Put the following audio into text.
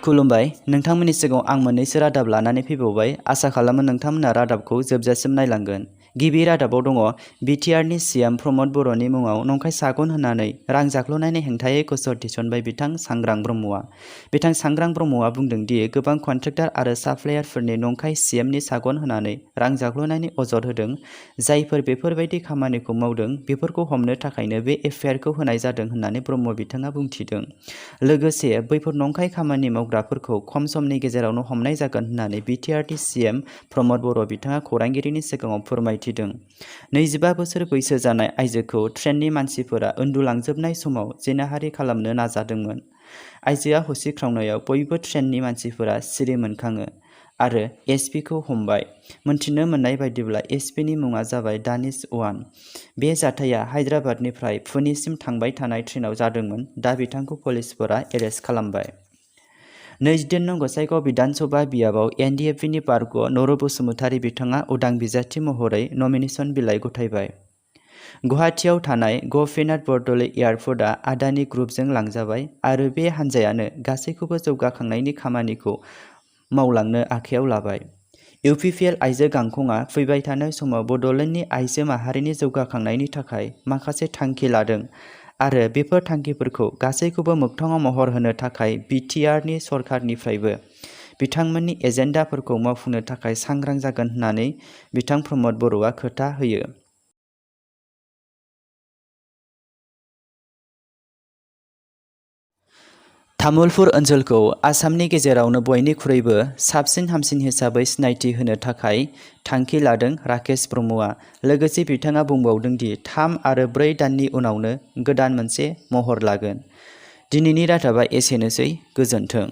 खुलुमबाय नोंथांमोननि सिगाङाव आं मोननैसो रादाब लानानै फैबावबाय आसा खालामो नोंथांमोना रादाबखौ जोबजासिम नायलांगोन। गिबि रादाबाव दङ बिटिआरनि सीएम प्रमद बर'नि मुङाव नंखाय सागन होनानै रां जाख्ल'नायनि हेंथायै गसर थिसनबाय बिथां सांग्रां ब्रह्मआ। बिथां सांग्रां ब्रह्मआ बुंदों दि गोबां कन्ट्रेक्टर आरो साप्लायारफोरनि नंखाय सीएमनि सागन होनानै रां जाख्ल'नायनि अजद होदों। जायफोर बेफोरबायदि खामानिखौ मावदों बेफोरखौ हमनो थाखायनो बे एफआइआरखौ होनाय जादों होननानै ब्रह्म बिथाङा बुंथिदों। लोगोसे बैफोर नंखाय खामानि मावग्राफोरखौ खम समनि गेजेरावनो हमनाय जागोन होननानै बिटिआरनि सीएम प्रमद बर' बिथाङा खौरांगिरिनि सिगाङाव फोरमायथिदों। 25 बोसोर बैसो जानाय आइजोखौ ट्रेननि मानसिफोरा उन्दुलांजोबनाय समाव जिनाहारि खालामनो नाजादोंमोन। आइजोआ होसिख्रावनायाव बयबो ट्रेननि मानसिफोरा सिरि मोनखाङो आरो एसपिखौ हमबाय। मोनथिनो मोननाय बायदिब्ला एसपिनि मुङा जाबाय दानिश वान। बे जाथाया हायद्राबादनिफ्राय पुनेसिम थांबाय थानाय ट्रेनाव जादोंमोन। दा बिथांखौ पुलिसफोरा एरेस्ट खालामबाय। 22 नं गसाइगाव विधानसभा बियाबाव एनडिएफबिनि बारग' नर' बसुमतारी बिथाङा उदां बिजाथि महरै नमिनेशन बिलाइ गथायबाय। गुवाहाटीआव थानाय गपिनाथ बरदलै एयारपर्टआ आदानि ग्रुपजों लांजाबाय आरो बे हान्जायानो गासैखौबो जौगाखांनायनि खामानिखौ मावलांनो आखायाव लाबाय। इउपिपिएल आइजो गांखंआ फैबाय थानाय समाव बड'लेण्डनि आइजो माहारिनि जौगाखांनायनि थाखाय माखासे थांखि लादों आरो बेफोर थांखिफोरखौ गासैखौबो मोगथाङाव महर होनो थाखाय बिटिआरनि सरकारनिफ्रायबो बिथांमोननि एजेन्डाफोरखौ मावफुंनो थाखाय सांग्रां जागोन होननानै बिथां प्रमद बर'आ खोथा होयो। तामुलपुर ओनसोलखौ आसामनि गेजेरावनो बयनिख्रुइबो साबसिन हामसिन हिसाबै सिनायथि होनो थाखाय थांखि लादों राकेश ब्रह्मआ। लोगोसे बिथाङा बुंबावदों दि 3 आरो 4 दाननि उनावनो गोदान मोनसे महर लागोन। दिनैनि रादाबा एसेनोसै। गोजोन्थों।